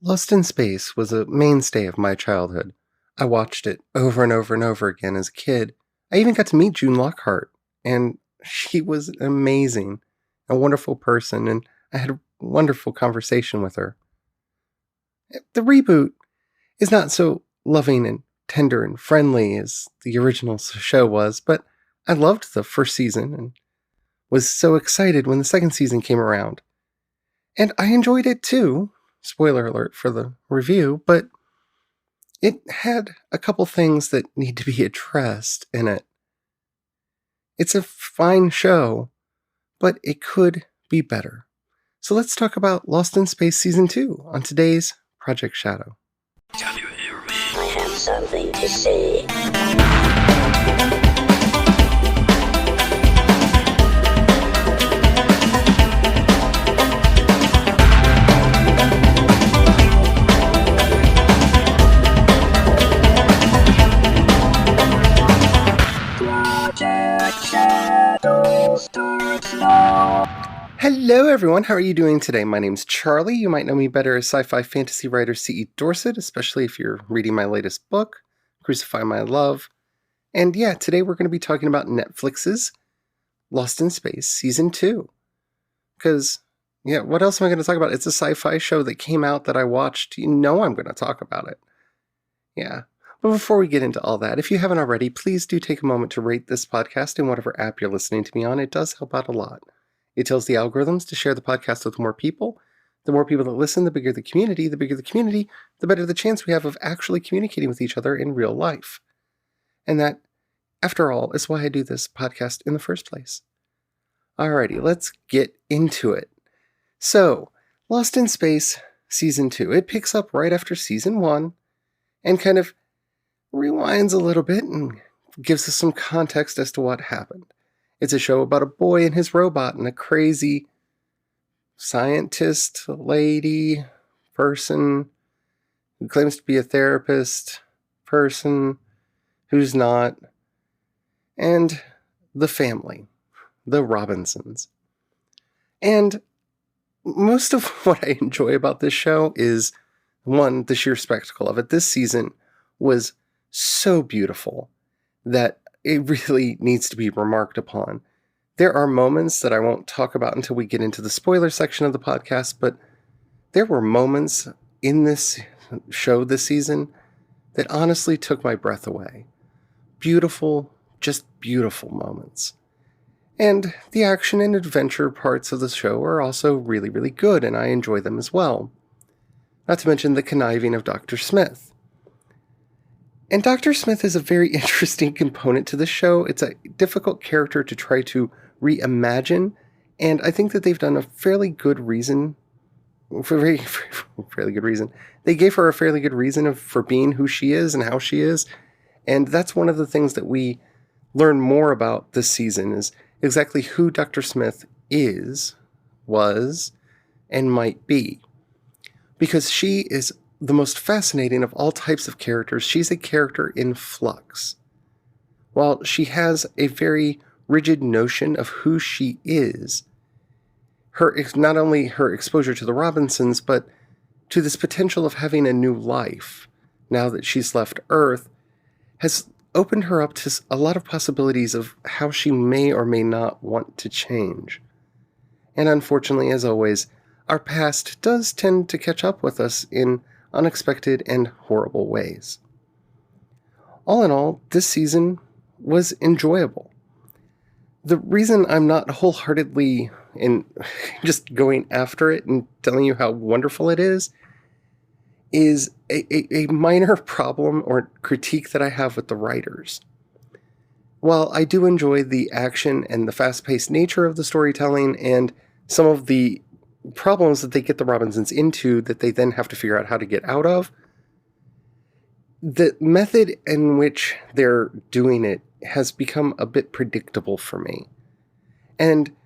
Lost in Space was a mainstay of my childhood. I watched it over and over and over again as a kid. I even got to meet June Lockhart, and she was amazing, a wonderful person, and I had a wonderful conversation with her. The reboot is not so loving and tender and friendly as the original show was, but I loved the first season and was so excited when the second season came around. And I enjoyed it too. Spoiler alert for the review, but it had a couple things that need to be addressed in it. It's a fine show, but it could be better. So let's talk about Lost in Space Season 2 on today's Project Shadow. Can you hear me? I have something to say. Hello everyone, how are you doing today? My name's Charlie. You might know me better as sci-fi fantasy writer C.E. Dorset, especially if you're reading my latest book, Crucify My Love. And yeah, today we're going to be talking about Netflix's Lost in Space Season 2. Because, yeah, what else am I going to talk about? It's a sci-fi show that came out that I watched. You know I'm going to talk about it. Yeah. But before we get into all that, if you haven't already, please do take a moment to rate this podcast in whatever app you're listening to me on. It does help out a lot. It tells the algorithms to share the podcast with more people. The more people that listen, the bigger the community. The bigger the community, the better the chance we have of actually communicating with each other in real life. And that, after all, is why I do this podcast in the first place. Alrighty, let's get into it. So, Lost in Space Season 2. It picks up right after Season 1 and kind of rewinds a little bit and gives us some context as to what happened. It's a show about a boy and his robot and a crazy scientist, lady, person who claims to be a therapist, person who's not, and the family, the Robinsons. And most of what I enjoy about this show is, one, the sheer spectacle of it. This season was so beautiful that it really needs to be remarked upon. There are moments that I won't talk about until we get into the spoiler section of the podcast, but there were moments in this show this season that honestly took my breath away. Beautiful, just beautiful moments. And the action and adventure parts of the show are also really, really good, and I enjoy them as well. Not to mention the conniving of Dr. Smith. And Dr. Smith is a very interesting component to the show. It's a difficult character to try to reimagine, and I think that they've done a fairly good reason, fairly good reason. They gave her a fairly good reason for being who she is and how she is, and that's one of the things that we learn more about this season is exactly who Dr. Smith is, was, and might be. Because she is the most fascinating of all types of characters. She's a character in flux. While she has a very rigid notion of who she is, not only her exposure to the Robinsons, but to this potential of having a new life, now that she's left Earth, has opened her up to a lot of possibilities of how she may or may not want to change. And unfortunately, as always, our past does tend to catch up with us in unexpected and horrible ways. All in all, this season was enjoyable. The reason I'm not wholeheartedly in just going after it and telling you how wonderful it is a minor problem or critique that I have with the writers. While I do enjoy the action and the fast-paced nature of the storytelling and some of the problems that they get the Robinsons into that they then have to figure out how to get out of, the method in which they're doing it has become a bit predictable for me. And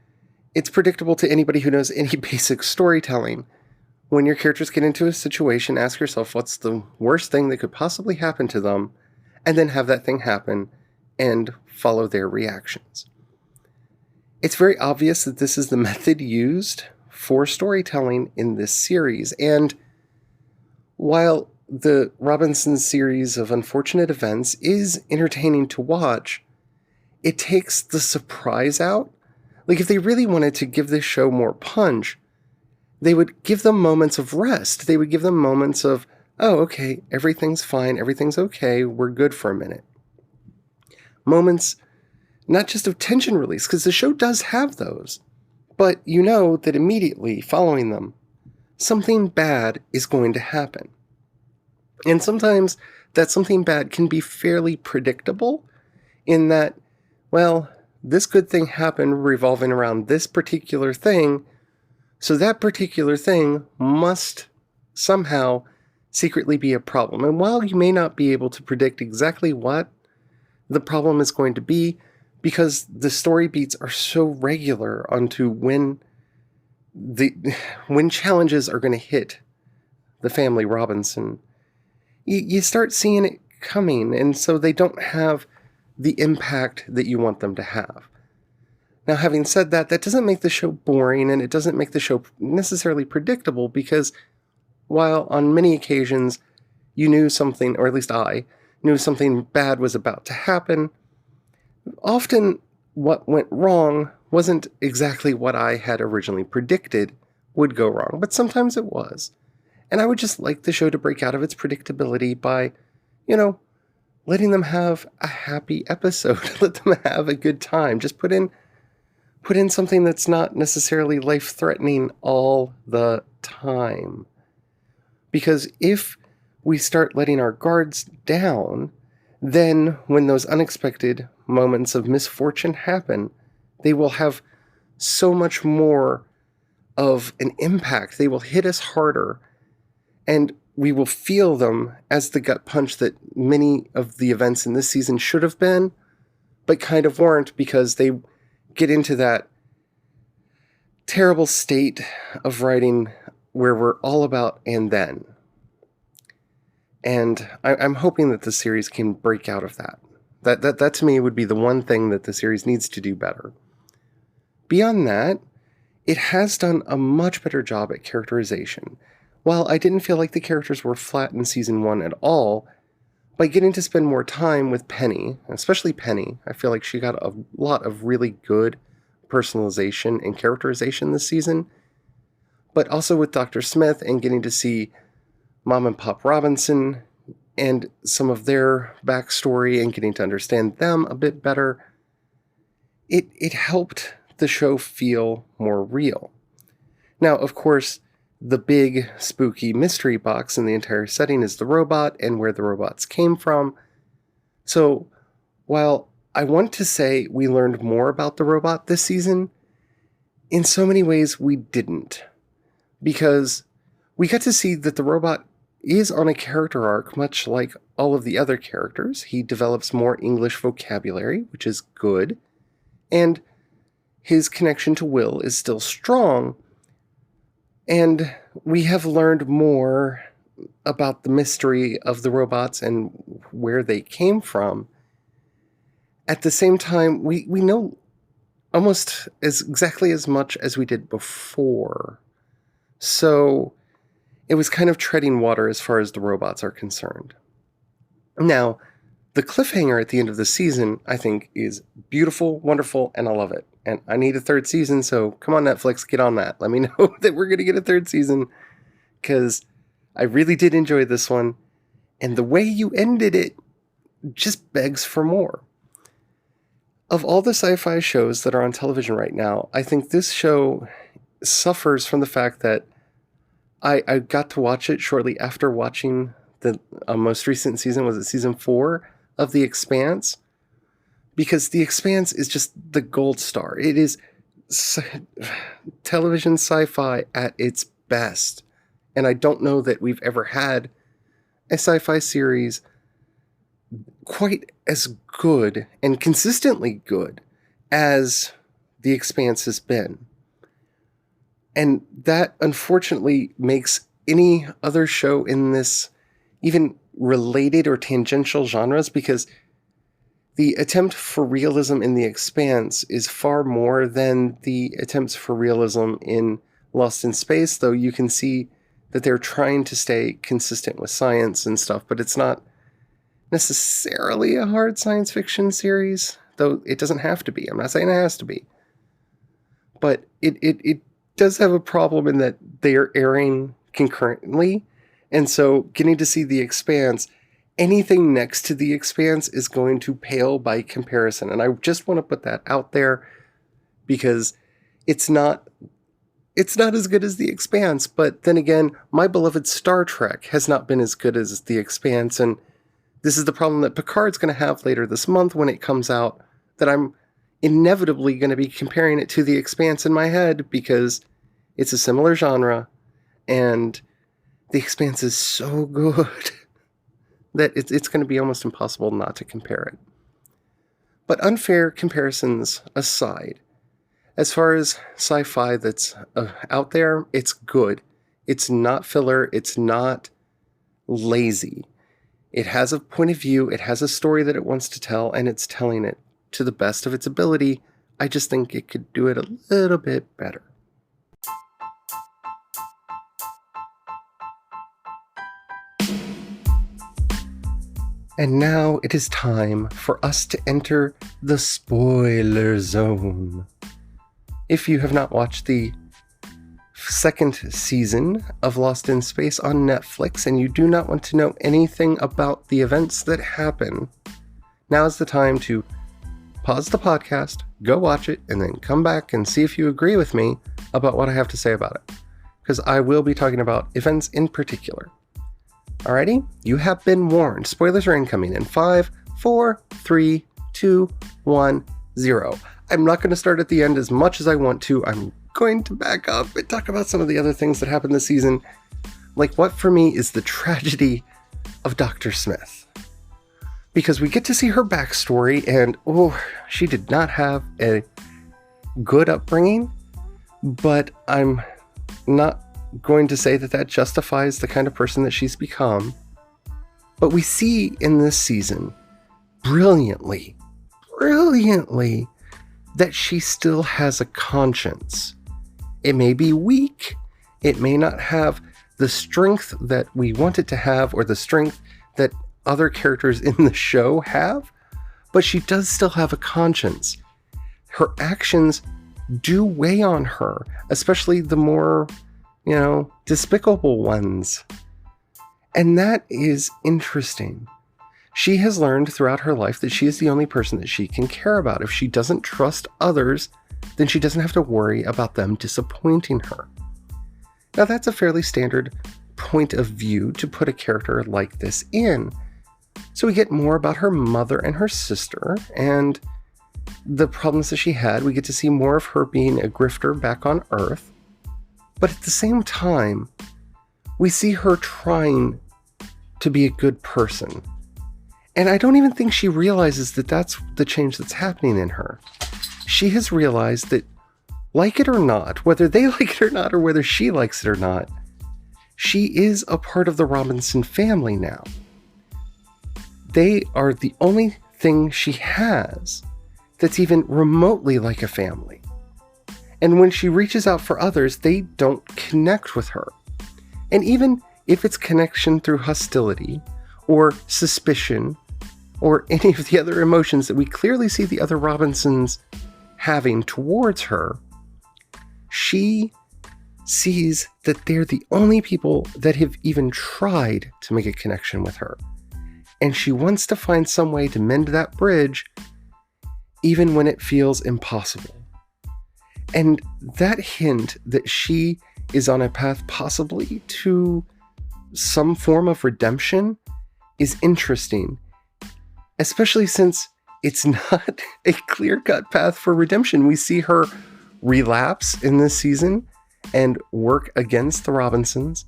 it's predictable to anybody who knows any basic storytelling. When your characters get into a situation, ask yourself what's the worst thing that could possibly happen to them, and then have that thing happen and follow their reactions. It's very obvious that this is the method used for storytelling in this series, and while the Robinson series of unfortunate events is entertaining to watch, it takes the surprise out. Like, if they really wanted to give this show more punch, they would give them moments of rest. They would give them moments of, oh, okay, everything's fine, everything's okay, we're good for a minute. Moments not just of tension release, because the show does have those, but you know that immediately following them, something bad is going to happen. And sometimes that something bad can be fairly predictable in that, well, this good thing happened revolving around this particular thing, so that particular thing must somehow secretly be a problem. And while you may not be able to predict exactly what the problem is going to be, because the story beats are so regular onto when challenges are going to hit the family Robinson, you start seeing it coming, and so they don't have the impact that you want them to have. Now, having said that, that doesn't make the show boring, and it doesn't make the show necessarily predictable, because while on many occasions you knew something, or at least I knew something bad was about to happen, often what went wrong wasn't exactly what I had originally predicted would go wrong, but sometimes it was. And I would just like the show to break out of its predictability by, letting them have a happy episode. Let them have a good time. Just put in something that's not necessarily life-threatening all the time. Because if we start letting our guards down, then when those unexpected moments of misfortune happen, they will have so much more of an impact. They will hit us harder, and we will feel them as the gut punch that many of the events in this season should have been, but kind of weren't, because they get into that terrible state of writing where we're all about and then. And I'm hoping that the series can break out of that. That to me would be the one thing that the series needs to do better. Beyond that, it has done a much better job at characterization. While I didn't feel like the characters were flat in season 1 at all, by getting to spend more time with Penny, especially Penny, I feel like she got a lot of really good personalization and characterization this season. But also with Dr. Smith and getting to see Mom and Pop Robinson and some of their backstory and getting to understand them a bit better, it helped the show feel more real. Now, of course, the big spooky mystery box in the entire setting is the robot and where the robots came from. So while I want to say we learned more about the robot this season, in so many ways we didn't. Because we got to see that the robot is on a character arc, much like all of the other characters. He develops more English vocabulary, which is good, and his connection to Will is still strong, and we have learned more about the mystery of the robots and where they came from. At the same time, we know almost exactly as much as we did before. So it was kind of treading water as far as the robots are concerned. Now, the cliffhanger at the end of the season, I think, is beautiful, wonderful, and I love it. And I need a third season, so come on, Netflix, get on that. Let me know that we're going to get a third season, because I really did enjoy this one. And the way you ended it just begs for more. Of all the sci-fi shows that are on television right now, I think this show suffers from the fact that I got to watch it shortly after watching the most recent season. Was it season 4 of The Expanse? Because The Expanse is just the gold star. It is television sci-fi at its best. And I don't know that we've ever had a sci-fi series quite as good and consistently good as The Expanse has been. And that, unfortunately, makes any other show in this even related or tangential genres, because the attempt for realism in The Expanse is far more than the attempts for realism in Lost in Space, though you can see that they're trying to stay consistent with science and stuff, but it's not necessarily a hard science fiction series, though it doesn't have to be. I'm not saying it has to be. But it does have a problem in that they are airing concurrently, and so getting to see The Expanse, anything next to The Expanse is going to pale by comparison. And I just want to put that out there because it's not as good as The Expanse, but then again, my beloved Star Trek has not been as good as The Expanse, and this is the problem that Picard's going to have later this month when it comes out, that I'm inevitably going to be comparing it to The Expanse in my head because it's a similar genre, and The Expanse is so good that it's going to be almost impossible not to compare it. But unfair comparisons aside, as far as sci-fi that's out there, it's good. It's not filler. It's not lazy. It has a point of view. It has a story that it wants to tell, and it's telling it to the best of its ability. I just think it could do it a little bit better. And now it is time for us to enter the spoiler zone. If you have not watched the second season of Lost in Space on Netflix and you do not want to know anything about the events that happen, now is the time to pause the podcast, go watch it, and then come back and see if you agree with me about what I have to say about it. Because I will be talking about events in particular. Alrighty, you have been warned. Spoilers are incoming in 5, 4, 3, 2, 1, 0. I'm not going to start at the end as much as I want to. I'm going to back up and talk about some of the other things that happened this season. Like what for me is the tragedy of Dr. Smith. Because we get to see her backstory, and she did not have a good upbringing, but I'm not going to say that that justifies the kind of person that she's become. But we see in this season, brilliantly, that she still has a conscience. It may be weak, it may not have the strength that we want it to have, or the strength that other characters in the show have, but she does still have a conscience. Her actions do weigh on her, especially the more, despicable ones. And that is interesting. She has learned throughout her life that she is the only person that she can care about. If she doesn't trust others, then she doesn't have to worry about them disappointing her. Now, that's a fairly standard point of view to put a character like this in. So we get more about her mother and her sister and the problems that she had. We get to see more of her being a grifter back on Earth. But at the same time, we see her trying to be a good person. And I don't even think she realizes that that's the change that's happening in her. She has realized that, like it or not, whether they like it or not, or whether she likes it or not, she is a part of the Robinson family now. They are the only thing she has that's even remotely like a family. And when she reaches out for others, they don't connect with her. And even if it's connection through hostility or suspicion or any of the other emotions that we clearly see the other Robinsons having towards her, she sees that they're the only people that have even tried to make a connection with her. And she wants to find some way to mend that bridge, even when it feels impossible. And that hint that she is on a path possibly to some form of redemption is interesting, especially since it's not a clear-cut path for redemption. We see her relapse in this season and work against the Robinsons,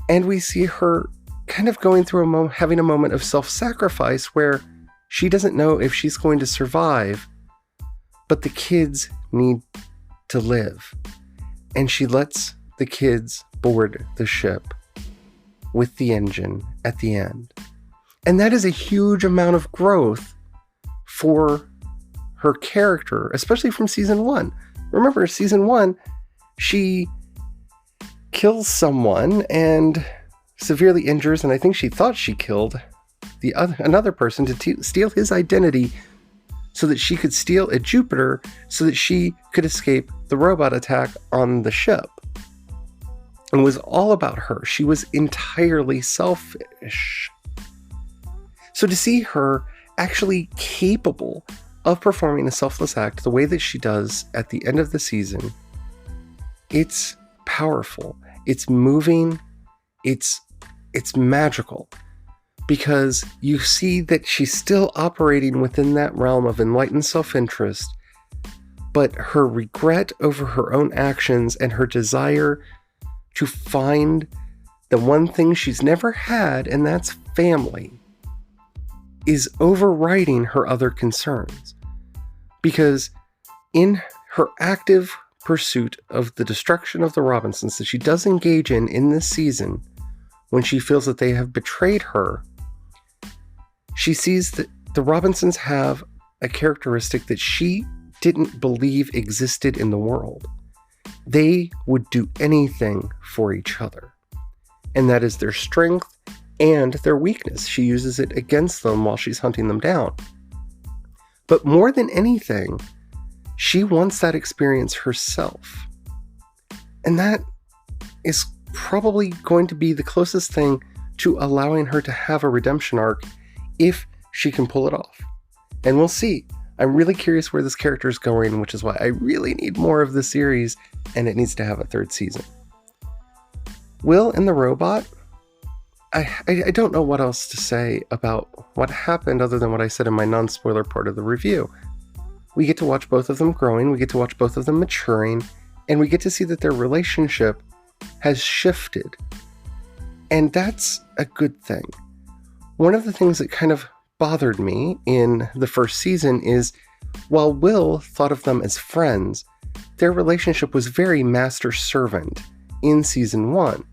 and we see her kind of going through having a moment of self-sacrifice where she doesn't know if she's going to survive, but the kids need to live. And she lets the kids board the ship with the engine at the end. And that is a huge amount of growth for her character, especially from season 1. Remember, season 1, she kills someone and severely injures, and I think she thought she killed another person to steal his identity so that she could steal a Jupiter so that she could escape the robot attack on the ship. And it was all about her. She was entirely selfish. So to see her actually capable of performing a selfless act the way that she does at the end of the season, it's powerful. It's moving. It's magical. Because you see that she's still operating within that realm of enlightened self-interest, but her regret over her own actions and her desire to find the one thing she's never had, and that's family, is overriding her other concerns. Because in her active pursuit of the destruction of the Robinsons that she does engage in this season, when she feels that they have betrayed her, she sees that the Robinsons have a characteristic that she didn't believe existed in the world. They would do anything for each other. And that is their strength and their weakness. She uses it against them while she's hunting them down. But more than anything, she wants that experience herself. And that is probably going to be the closest thing to allowing her to have a redemption arc if she can pull it off. And we'll see. I'm really curious where this character is going, which is why I really need more of the series, and it needs to have a third season. Will and the robot, I don't know what else to say about what happened other than what I said in my non-spoiler part of the review. We get to watch both of them growing, we get to watch both of them maturing, and we get to see that their relationship has shifted. And that's a good thing. One of the things that kind of bothered me in the first season is, while Will thought of them as friends, their relationship was very master-servant in season 1.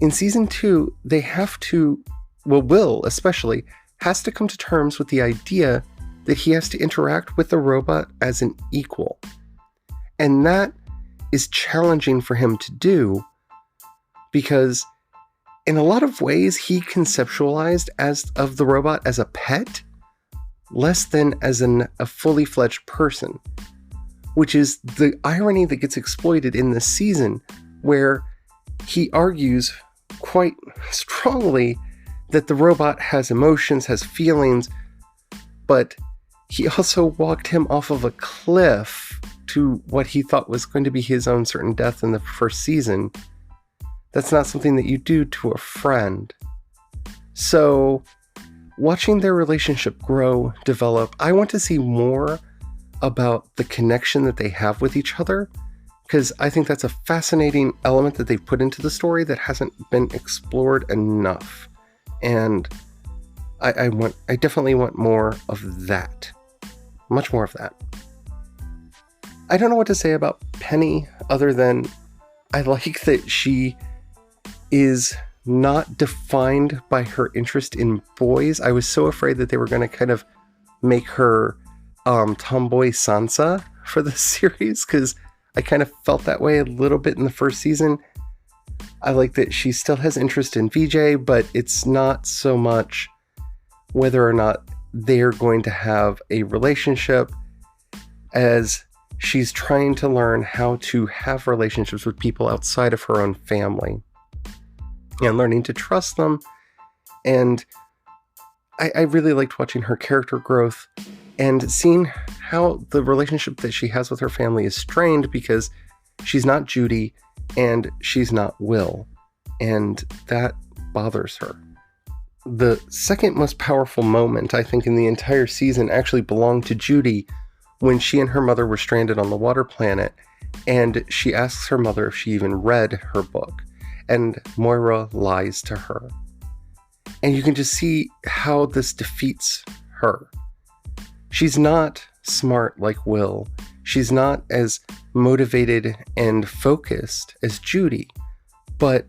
In season 2, they have to, Will especially, has to come to terms with the idea that he has to interact with the robot as an equal. And that is challenging for him to do, because in a lot of ways, he conceptualized of the robot as a pet, less than as a fully fledged person, which is the irony that gets exploited in this season, where he argues quite strongly that the robot has emotions, has feelings, but he also walked him off of a cliff to what he thought was going to be his own certain death in the first season. That's not something that you do to a friend. So, watching their relationship grow, develop, I want to see more about the connection that they have with each other, because I think that's a fascinating element that they've put into the story that hasn't been explored enough. And I definitely want more of that. Much more of that. I don't know what to say about Penny other than I like that she is not defined by her interest in boys. I was so afraid that they were going to kind of make her tomboy Sansa for the series, because I kind of felt that way a little bit in the first season. I like that she still has interest in VJ, but it's not so much whether or not they're going to have a relationship as she's trying to learn how to have relationships with people outside of her own family and learning to trust them. And I really liked watching her character growth and seeing how the relationship that she has with her family is strained because she's not Judy and she's not Will. And that bothers her. The second most powerful moment, I think, in the entire season actually belonged to Judy when she and her mother were stranded on the water planet, and she asks her mother if she even read her book, and Moira lies to her. And you can just see how this defeats her. She's not smart like Will. She's not as motivated and focused as Judy. But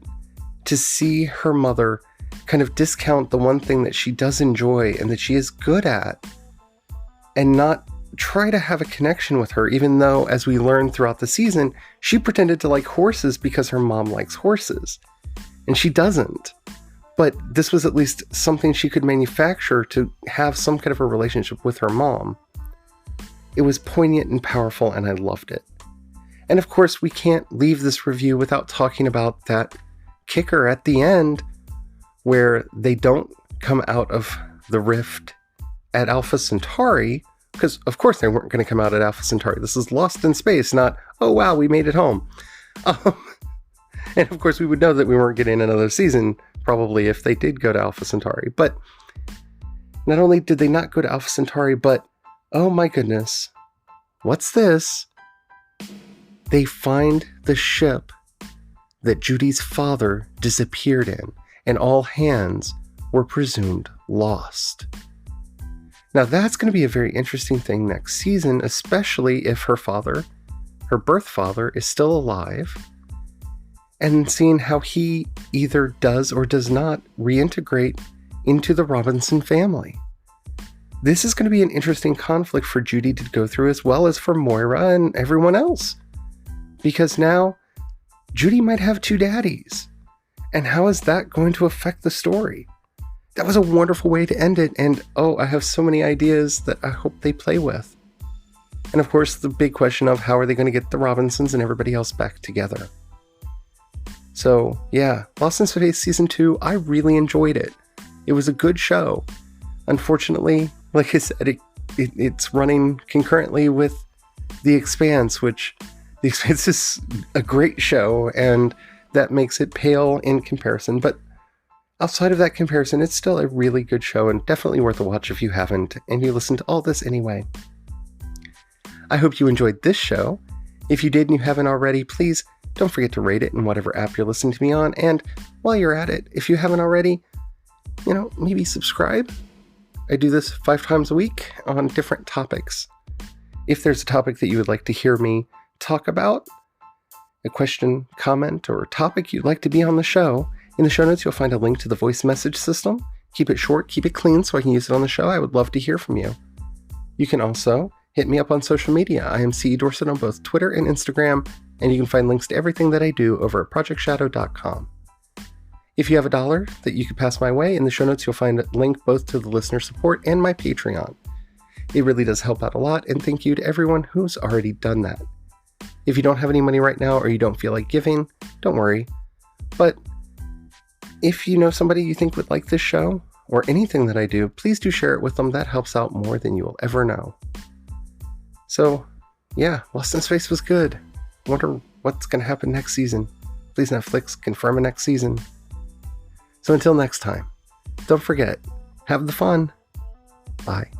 to see her mother kind of discount the one thing that she does enjoy and that she is good at, and not try to have a connection with her, even though, as we learn throughout the season, she pretended to like horses because her mom likes horses. And she doesn't. But this was at least something she could manufacture to have some kind of a relationship with her mom. It was poignant and powerful, and I loved it. And of course, we can't leave this review without talking about that kicker at the end, where they don't come out of the rift at Alpha Centauri, because of course they weren't going to come out at Alpha Centauri. This is Lost in Space, not, oh wow, we made it home. And of course we would know that we weren't getting another season, probably, if they did go to Alpha Centauri. But not only did they not go to Alpha Centauri, but, oh my goodness, what's this? They find the ship that Judy's father disappeared in, and all hands were presumed lost. Now that's going to be a very interesting thing next season, especially if her father, her birth father, is still alive, and seeing how he either does or does not reintegrate into the Robinson family. This is going to be an interesting conflict for Judy to go through, as well as for Moira and everyone else. Because now, Judy might have two daddies. And how is that going to affect the story? That was a wonderful way to end it, and I have so many ideas that I hope they play with. And of course, the big question of how are they going to get the Robinsons and everybody else back together? So, yeah, Lost in Space Season 2, I really enjoyed it. It was a good show. Unfortunately, like I said, it's running concurrently with The Expanse, which The Expanse is a great show, and that makes it pale in comparison. But outside of that comparison, it's still a really good show and definitely worth a watch if you haven't, and you listen to all this anyway. I hope you enjoyed this show. If you did and you haven't already, please don't forget to rate it in whatever app you're listening to me on. And while you're at it, if you haven't already, maybe subscribe. I do this 5 times a week on different topics. If there's a topic that you would like to hear me talk about, a question, comment, or topic you'd like to be on the show, in the show notes you'll find a link to the voice message system. Keep it short, keep it clean so I can use it on the show. I would love to hear from you. You can also hit me up on social media. I am CE Dorset on both Twitter and Instagram, and you can find links to everything that I do over at projectshadow.com. If you have $1 that you could pass my way, in the show notes you'll find a link both to the listener support and my Patreon. It really does help out a lot, and thank you to everyone who's already done that. If you don't have any money right now or you don't feel like giving, don't worry. But if you know somebody you think would like this show or anything that I do, please do share it with them. That helps out more than you will ever know. So, yeah, Lost in Space was good. Wonder what's going to happen next season. Please, Netflix, confirm a next season. So until next time, don't forget, have the fun. Bye.